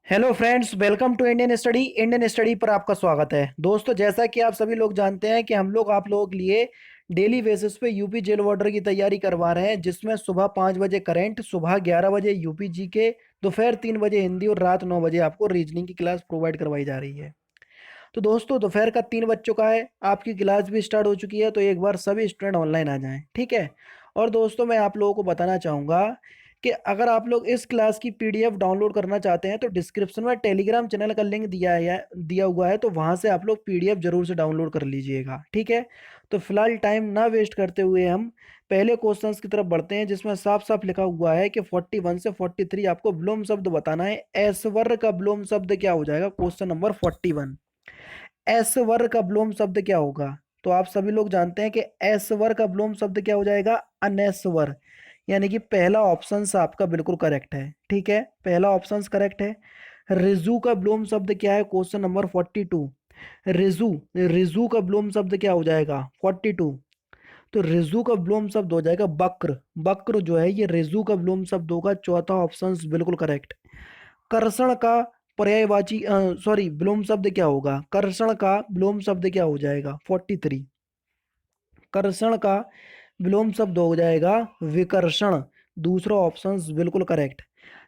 Hello friends, welcome to Indian study पर आपका स्वागत है। दोस्तों, जैसा कि आप सभी लोग जानते हैं कि हम लोग आप लोगों के लिए डेली बेसिस पे यूपी जेल वार्डर की तैयारी करवा रहे हैं, जिसमें सुबह 5 बजे करंट, सुबह 11 बजे यूपी जी के, दोपहर 3 बजे हिंदी और रात 9 बजे आपको रीजनिंग की क्लास प्रोवाइड करवाई जा रही है। तो दोस्तों, दोपहर का 3 बज चुका है, आपकी क्लास भी स्टार्ट हो चुकी है, तो एक बार सभी स्टूडेंट ऑनलाइन आ जाएं, ठीक है। और दोस्तों, मैं आप लोगों को बताना चाहूँगा कि अगर आप लोग इस क्लास की पीडीएफ डाउनलोड करना चाहते हैं तो डिस्क्रिप्शन में टेलीग्राम चैनल का लिंक दिया हुआ है, तो वहाँ से आप लोग पीडीएफ जरूर से डाउनलोड कर लीजिएगा, ठीक है। तो फिलहाल टाइम ना वेस्ट करते हुए हम पहले क्वेश्चंस की तरफ बढ़ते हैं, जिसमें साफ साफ लिखा हुआ है कि 41 से 43 आपको विलोम शब्द बताना है। ऐश्वर्य का विलोम शब्द क्या हो जाएगा? क्वेश्चन नंबर 41, ऐश्वर्य का विलोम शब्द क्या होगा? तो आप सभी लोग जानते हैं कि ऐश्वर्य का विलोम शब्द क्या हो जाएगा? अनैश्वर। यानी कि पहला ऑप्शन आपका बिल्कुल करेक्ट है, ठीक है, पहला ऑप्शन करेक्ट है। रिजु का विलोम शब्द क्या है? क्वेश्चन नंबर 42, रिजु, रिजु का विलोम शब्द क्या हो जाएगा? 42। तो रिजु का विलोम शब्द हो जाएगा वक्र। वक्र जो है ये रिजु का विलोम शब्द होगा, चौथा ऑप्शन बिल्कुल करेक्ट। कर्षण का पर्यायवाची सॉरी विलोम शब्द क्या होगा? कर्षण का विलोम शब्द क्या हो जाएगा? 43, कर्षण का विलोम शब्द हो जाएगा विकर्षण, दूसरा ऑप्शन बिल्कुल करेक्ट।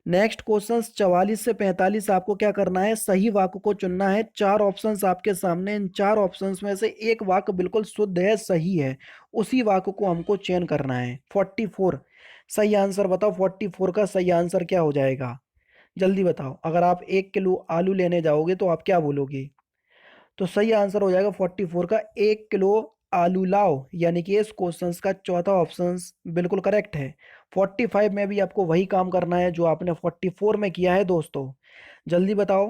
नेक्स्ट क्वेश्चन 44 से 45 आपको क्या करना है? सही वाक्य को चुनना है। चार ऑप्शंस आपके सामने, इन चार ऑप्शंस में से एक वाक्य बिल्कुल शुद्ध है, सही है, उसी वाक्य को हमको चयन करना है। 44 सही आंसर बताओ, 44 का सही आंसर क्या हो जाएगा? जल्दी बताओ। अगर आप 1 किलो आलू लेने जाओगे तो आप क्या बोलोगे? तो सही आंसर हो जाएगा 44 का 1 किलो आलू लाओ, यानी कि इस क्वेश्चन का चौथा ऑप्शन बिल्कुल करेक्ट है। 45 में भी आपको वही काम करना है जो आपने 44 में किया है दोस्तों। जल्दी बताओ।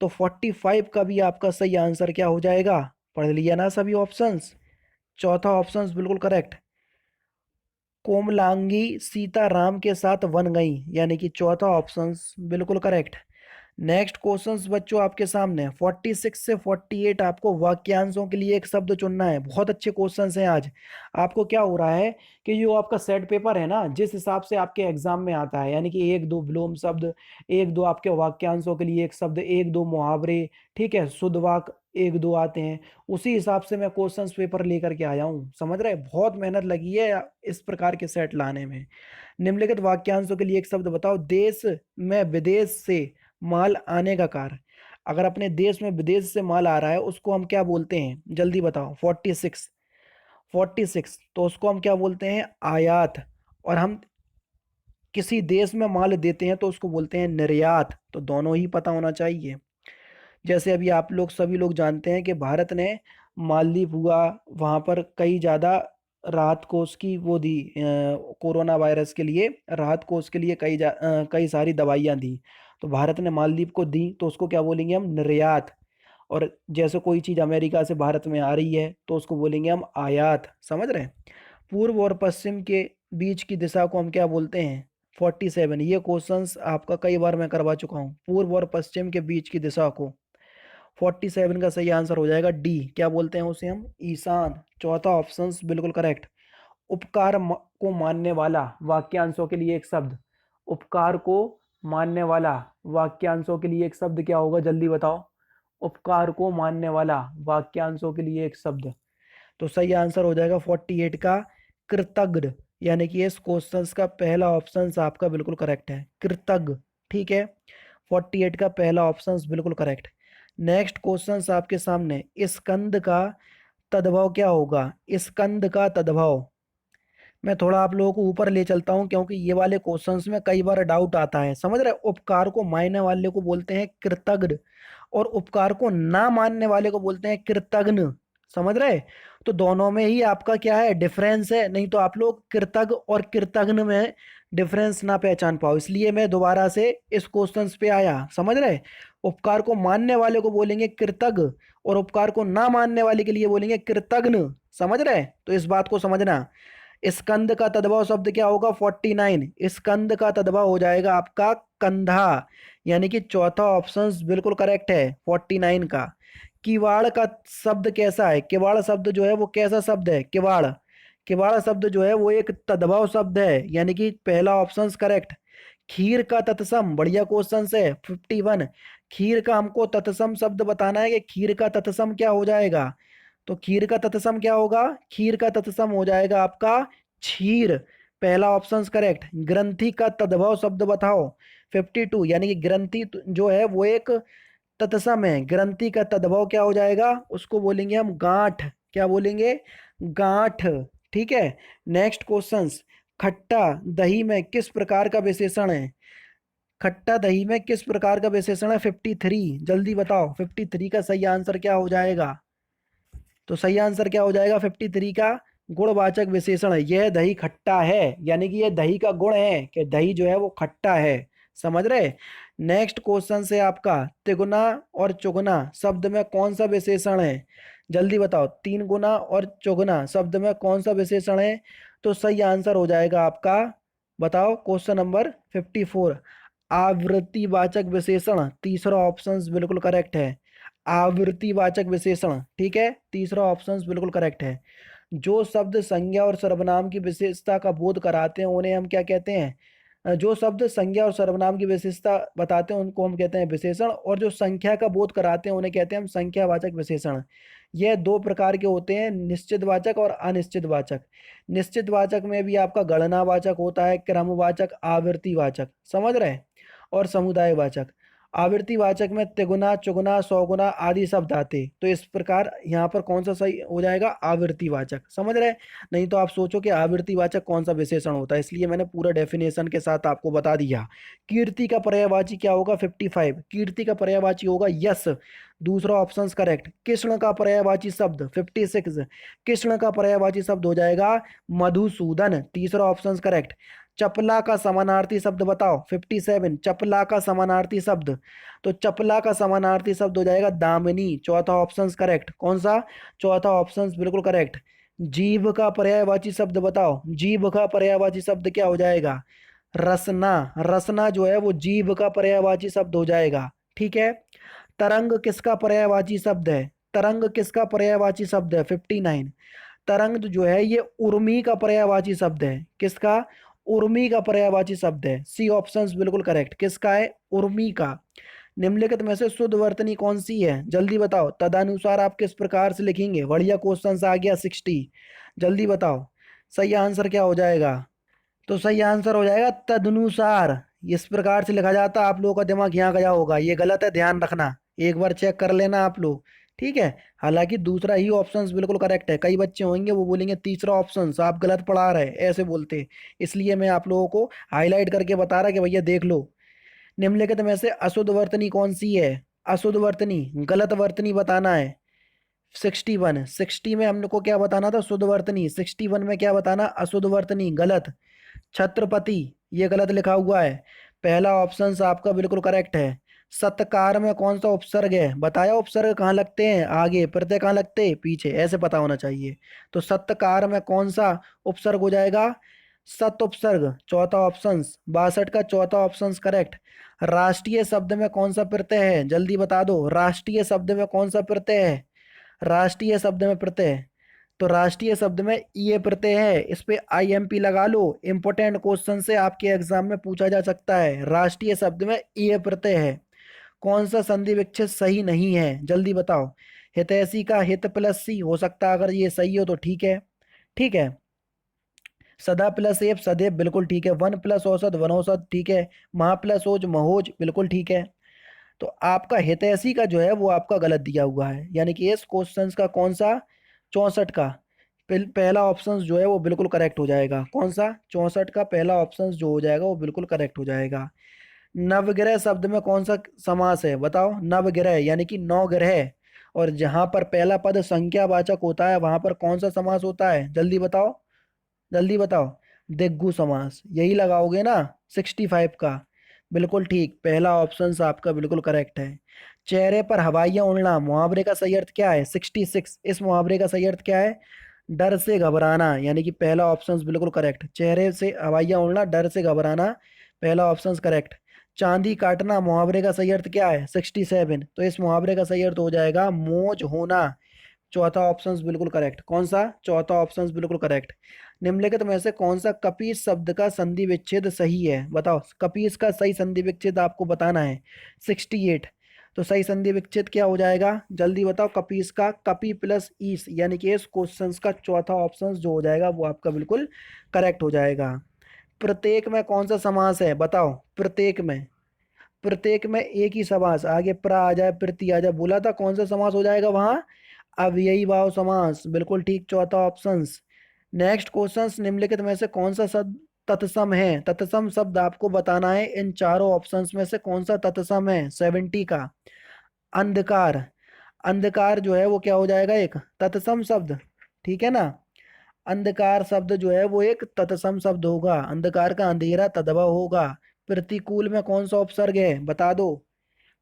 तो 45 का भी आपका सही आंसर क्या हो जाएगा? पढ़ लिया ना सभी ऑप्शंस? चौथा ऑप्शन बिल्कुल करेक्ट। कोमलांगी सीता राम के साथ वन गई, यानी कि चौथा ऑप्शन बिल्कुल करेक्ट। नेक्स्ट क्वेश्चंस बच्चों आपके सामने 46 से 48 आपको वाक्यांशों के लिए एक शब्द चुनना है। बहुत अच्छे क्वेश्चंस हैं आज। आपको क्या हो रहा है कि जो आपका सेट पेपर है ना, जिस हिसाब से आपके एग्जाम में आता है, यानी कि एक दो विलोम शब्द, एक दो आपके वाक्यांशों के लिए एक शब्द, एक दो मुहावरे, ठीक है, शुद्ध वाक्य एक दो आते हैं, उसी हिसाब से मैं क्वेश्चंस पेपर लेकर के आया हूँ, समझ रहे हैं? बहुत मेहनत लगी है इस प्रकार के सेट लाने में। निम्नलिखित वाक्यांशों के लिए एक शब्द बताओ। देश में विदेश से माल आने का कार्य। अगर अपने देश में विदेश से माल आ रहा है उसको हम क्या बोलते हैं? जल्दी बताओ। 46, 46 तो उसको हम क्या बोलते हैं? आयात। और हम किसी देश में माल देते हैं तो उसको बोलते हैं निर्यात। तो दोनों ही पता होना चाहिए। जैसे अभी आप लोग सभी लोग जानते हैं कि भारत ने मालदीव हुआ, वहाँ पर कई ज़्यादा राहत कोष की वो दी, कोरोना वायरस के लिए राहत कोष के लिए कई सारी दवाइयाँ दी। तो भारत ने मालदीव को दी तो उसको क्या बोलेंगे हम? निर्यात। और जैसे कोई चीज़ अमेरिका से भारत में आ रही है तो उसको बोलेंगे हम आयात, समझ रहे हैं? पूर्व और पश्चिम के बीच की दिशा को हम क्या बोलते हैं? 47, ये क्वेश्चंस आपका कई बार मैं करवा चुका हूँ। पूर्व और पश्चिम के बीच की दिशा को 47 का सही आंसर हो जाएगा डी। क्या बोलते हैं उसे हम? ईशान, चौथा ऑप्शन बिल्कुल करेक्ट। उपकार को मानने वाला वाक्यांशों के लिए एक शब्द। उपकार को मानने वाला वाक्यांशों के लिए एक शब्द क्या होगा? जल्दी बताओ। उपकार को मानने वाला वाक्यांशों के लिए एक शब्द। तो सही आंसर हो जाएगा 48 का कृतज्ञ, यानी कि इस क्वेश्चन का पहला ऑप्शन आपका बिल्कुल करेक्ट है, कृतज्ञ, ठीक है। 48 का पहला ऑप्शन बिल्कुल करेक्ट। नेक्स्ट क्वेश्चन आपके सामने, स्कंद का तद्भव क्या होगा? स्कंद का तद्भव। मैं थोड़ा आप लोगों को ऊपर ले चलता हूं क्योंकि ये वाले क्वेश्चंस में कई बार डाउट आता है, समझ रहे? उपकार को मानने वाले को बोलते हैं कृतज्ञ और उपकार को ना मानने वाले को बोलते हैं कृतज्ञ, समझ रहे? तो दोनों में ही आपका क्या है? डिफरेंस है। नहीं तो आप लोग कृतज्ञ और कृतज्ञ में डिफरेंस ना पहचान पाओ, इसलिए मैं दोबारा से इस क्वेश्चन पे आया, समझ रहे? उपकार को मानने वाले को बोलेंगे कृतज्ञ और उपकार को ना मानने वाले के लिए बोलेंगे कृतज्ञ, समझ रहे? तो इस बात को समझना। स्कंद का तद्भव शब्द क्या होगा? 49, स्कंद का तद्भव हो जाएगा आपका कंधा, यानी कि चौथा ऑप्शन बिल्कुल करेक्ट है 49 का। किवाड़ का शब्द कैसा है? किवाड़ शब्द जो है वो कैसा शब्द है? किवाड़, किवाड़ शब्द जो है वो एक तद्भव शब्द है, यानी कि पहला ऑप्शन करेक्ट। खीर का तत्सम, बढ़िया क्वेश्चन है। 51, खीर का हमको तत्सम शब्द बताना है कि खीर का तत्सम क्या हो जाएगा। तो खीर का तत्सम क्या होगा, खीर का तत्सम हो जाएगा आपका क्षीर। पहला ऑप्शन करेक्ट। ग्रंथि का तद्भव शब्द बताओ। 52, यानी कि ग्रंथि जो है वो एक तत्सम है। ग्रंथि का तद्भव क्या हो जाएगा, उसको बोलेंगे हम गांठ। क्या बोलेंगे, गांठ। ठीक है। नेक्स्ट क्वेश्चंस, खट्टा दही में किस प्रकार का विशेषण है। खट्टा दही में किस प्रकार का विशेषण है। 53, जल्दी बताओ 53 का सही आंसर क्या हो जाएगा। तो सही आंसर क्या हो जाएगा 53 का, गुणवाचक विशेषण है। यह दही खट्टा है, यानी कि यह दही का गुण है कि दही जो है वो खट्टा है। समझ रहे। नेक्स्ट क्वेश्चन से आपका, तिगुना और चुगना शब्द में कौन सा विशेषण है। जल्दी बताओ, तीन गुना और चौगुना शब्द में कौन सा विशेषण है। तो सही आंसर हो जाएगा आपका, बताओ क्वेश्चन नंबर 54, आवृत्तिवाचक विशेषण। तीसरा ऑप्शन बिल्कुल करेक्ट है, आवृत्तिवाचक विशेषण। ठीक है, तीसरा ऑप्शन बिल्कुल करेक्ट है। जो शब्द संज्ञा और सर्वनाम की विशेषता का बोध कराते हैं उन्हें हम क्या कहते हैं। जो शब्द संज्ञा और सर्वनाम की विशेषता बताते हैं उनको हम कहते हैं विशेषण, और जो संख्या का बोध कराते हैं उन्हें कहते हैं हम संख्यावाचक विशेषण। यह दो प्रकार के होते हैं, निश्चितवाचक और अनिश्चितवाचक। निश्चितवाचक में भी आपका गणनावाचक होता है, क्रमवाचक, आवृत्तिवाचक, समझ रहे हैं, और समुदायवाचक। आवृत्तिवाचक में तिगुना, चुगुना, सौगुना आदि शब्द आते। तो इस प्रकार यहाँ पर कौन सा सही हो जाएगा, आवृत्तिवाचक। समझ रहे हैं? नहीं तो आप सोचो कि आवृत्तिवाचक कौन सा विशेषण होता है, इसलिए मैंने पूरा डेफिनेशन के साथ आपको बता दिया। कीर्ति का पर्यायवाची क्या होगा 55, कीर्ति का पर्यायवाची होगा यश। दूसरा ऑप्शन करेक्ट। कृष्ण का पर्यायवाची शब्द 56, कृष्ण का पर्यायवाची शब्द हो जाएगा मधुसूदन। तीसरा ऑप्शन करेक्ट। चपला का समानार्थी शब्द बताओ 57, चपला का समानार्थी शब्द। तो चपला का समानार्थी शब्द हो जाएगा दामिनी। चौथा ऑप्शन करेक्ट। कौन सा, चौथा ऑप्शन बिल्कुल करेक्ट। जीभ का पर्यायवाची शब्द बताओ, जीभ का पर्यायवाची शब्द क्या हो जाएगा, रसना। रसना जो है वो जीभ का पर्यायवाची शब्द हो जाएगा। ठीक है। तरंग किसका पर्यायवाची शब्द है, तरंग किसका पर्यायवाची शब्द है 59, तरंग जो है ये उर्मी का पर्यायवाची शब्द है। किसका, उर्मी का पर्यायवाची शब्द है। सी ऑप्शन बिल्कुल करेक्ट। किसका है, उर्मी का। निम्नलिखित में से शुद्ध वर्तनी कौन सी है, जल्दी बताओ। तदनुसार आप किस प्रकार से लिखेंगे। बढ़िया क्वेश्चन आ गया 60, जल्दी बताओ सही आंसर क्या हो जाएगा। तो सही आंसर हो जाएगा तदनुसार। इस प्रकार से लिखा जाता, आप लोगों का दिमाग यहाँ गया होगा, ये गलत है, ध्यान रखना, एक बार चेक कर लेना आप लोग। ठीक है। हालांकि दूसरा ही ऑप्शन बिल्कुल करेक्ट है। कई बच्चे होंगे वो बोलेंगे तीसरा ऑप्शन आप गलत पढ़ा रहे, ऐसे बोलते। इसलिए मैं आप लोगों को हाईलाइट करके बता रहा कि भैया देख लो। निम्नलिखित में से अशुद्ध वर्तनी कौन सी है, अशुद्ध वर्तनी, गलत वर्तनी बताना है। 61, 60 में हमने को क्या बताना था, शुद्ध वर्तनी। 61 में क्या बताना, अशुद्ध वर्तनी, गलत। छत्रपति, ये गलत लिखा हुआ है। पहला ऑप्शन आपका बिल्कुल करेक्ट है। सत्कार में कौन सा उपसर्ग है, बताया उपसर्ग कहाँ लगते हैं, आगे, प्रत्यय कहाँ लगते हैं, पीछे, ऐसे पता होना चाहिए। तो सत्कार में कौन सा उपसर्ग हो जाएगा, सत उपसर्ग। चौथा ऑप्शन 62 का चौथा ऑप्शन करेक्ट। राष्ट्रीय शब्द में कौन सा प्रत्यय है, जल्दी बता दो, राष्ट्रीय शब्द में कौन सा प्रत्यय है, राष्ट्रीय शब्द में प्रत्यय। तो राष्ट्रीय शब्द में ये प्रत्यय है, इस पे आईएमपी लगा लो, इंपॉर्टेंट क्वेश्चन से आपके एग्जाम में पूछा जा सकता है। राष्ट्रीय शब्द में ये प्रत्यय है। कौन सा संधि विच्छेद सही नहीं है, जल्दी बताओ। हितैषी का हित प्लस सी हो सकता है, अगर ये सही हो तो ठीक है। ठीक है। सदा प्लस एप सदैव बिल्कुल ठीक है। वन प्लस औसत वनौसत ठीक है। महा प्लस ओज महोज बिल्कुल ठीक है। तो आपका हितैषी का जो है वो आपका गलत दिया हुआ है, यानी कि इस क्वेश्चन का कौन सा, 64 का पहला ऑप्शन जो है वो बिल्कुल करेक्ट हो जाएगा। कौन सा, 64 का पहला ऑप्शन जो हो जाएगा वो बिल्कुल करेक्ट हो जाएगा। नवग्रह शब्द में कौन सा समास है, बताओ। नवग्रह यानी कि नौ ग्रह, और जहां पर पहला पद संख्यावाचक होता है वहां पर कौन सा समास होता है, जल्दी बताओ, जल्दी बताओ। दिग्गु समास, यही लगाओगे ना 65 का। बिल्कुल ठीक, पहला ऑप्शन आपका बिल्कुल करेक्ट है। चेहरे पर हवाइयां उड़ना मुहावरे का सही अर्थ क्या है 66, इस मुहावरे का सही अर्थ क्या है, डर से घबराना, यानी कि पहला ऑप्शन बिल्कुल करेक्ट। चेहरे से हवाइयां उड़ना, डर से घबराना, पहला ऑप्शन करेक्ट। चांदी काटना मुहावरे का सही अर्थ क्या है 67, तो इस मुहावरे का सही अर्थ हो जाएगा मौज होना। चौथा ऑप्शन बिल्कुल करेक्ट। कौन सा, चौथा ऑप्शन बिल्कुल करेक्ट। निम्नलिखित में से कौन सा कपीस शब्द का संधि विच्छेद सही है, बताओ कपीस का सही संधि विच्छेद आपको बताना है। 68। तो सही संधि विच्छेद क्या हो जाएगा, जल्दी बताओ। कपीस का कपी प्लस ईस, यानी कि इस क्वेश्चन का चौथा ऑप्शन जो हो जाएगा वो आपका बिल्कुल करेक्ट हो जाएगा। प्रत्येक में कौन सा समास है, बताओ। प्रत्येक में एक ही समास, आगे प्रा आ जाए प्रति आ जाए, बोला था कौन सा समास हो जाएगा वहां, अव्ययी भाव समास, बिल्कुल ठीक, चौथा ऑप्शन। नेक्स्ट क्वेश्चन, निम्नलिखित में से कौन सा शब्द तत्सम है, तत्सम शब्द आपको बताना है। इन चारों ऑप्शंस में से कौन सा तत्सम है, 70 का। अंधकार, अंधकार जो है वो क्या हो जाएगा, एक तत्सम शब्द, ठीक है ना। अंधकार शब्द जो है वो एक तत्सम शब्द होगा, अंधकार का अंधेरा तदभव होगा। प्रतिकूल में कौन सा उपसर्ग है, बता दो।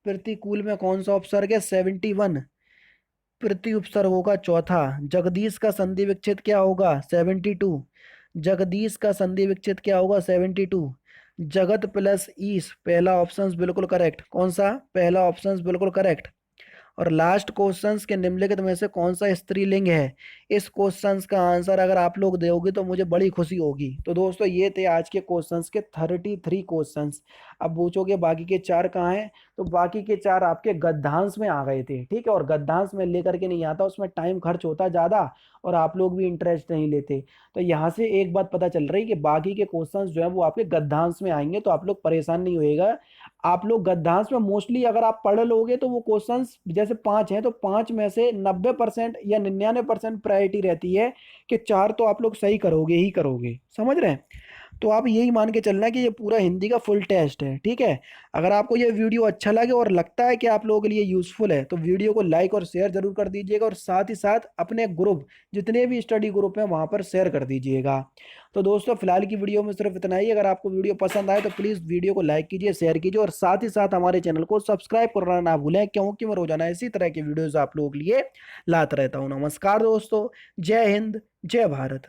प्रतिकूल में कौन सा उपसर्ग है, 71। प्रति उपसर्ग होगा चौथा। जगदीश का संधि विच्छेद क्या होगा, 72। जगदीश का संधि विच्छेद क्या होगा, 72। जगत प्लस ईश, पहला ऑप्शन बिल्कुल करेक्ट, कौन सा, पहला ऑप्शन बिल्कुल करेक्ट। और लास्ट क्वेश्चंस के निम्नलिखित में से कौन सा स्त्रीलिंग है, इस क्वेश्चंस का आंसर अगर आप लोग दोगे तो मुझे बड़ी खुशी होगी। तो दोस्तों ये थे आज के क्वेश्चंस के 33 क्वेश्चंस। अब पूछोगे बाकी के चार कहाँ हैं, तो बाकी के चार आपके गद्यांश में आ गए थे, ठीक है। और गद्यांश में लेकर के नहीं आता, उसमें टाइम खर्च होता ज़्यादा और आप लोग भी इंटरेस्ट नहीं लेते। तो यहाँ से एक बात पता चल रही है कि बाकी के क्वेश्चंस जो है वो आपके गद्यांश में आएंगे, तो आप लोग परेशान नहीं होएगा। आप लोग गद्यांश में मोस्टली अगर आप पढ़ लोगे तो वो क्वेश्चंस जैसे पांच हैं तो पांच में से 90% या 99% प्रायोरिटी रहती है कि चार तो आप लोग सही करोगे ही करोगे, समझ रहे हैं। तो आप यही मान के चलना कि ये पूरा हिंदी का फुल टेस्ट है, ठीक है। अगर आपको ये वीडियो अच्छा लगे और लगता है कि आप लोगों के लिए यूजफुल है तो वीडियो को लाइक और शेयर जरूर कर दीजिएगा, और साथ ही साथ अपने ग्रुप, जितने भी स्टडी ग्रुप हैं वहां पर शेयर कर दीजिएगा। तो दोस्तों फिलहाल की वीडियो में सिर्फ इतना ही। अगर आपको वीडियो पसंद आए तो प्लीज़ वीडियो को लाइक कीजिए, शेयर कीजिए, और साथ ही साथ हमारे चैनल को सब्सक्राइब करना ना भूलें, क्योंकि मैं रोजाना इसी तरह की वीडियोस आप लोगों के लिए लाता रहता हूँ। नमस्कार दोस्तों, जय हिंद, जय भारत।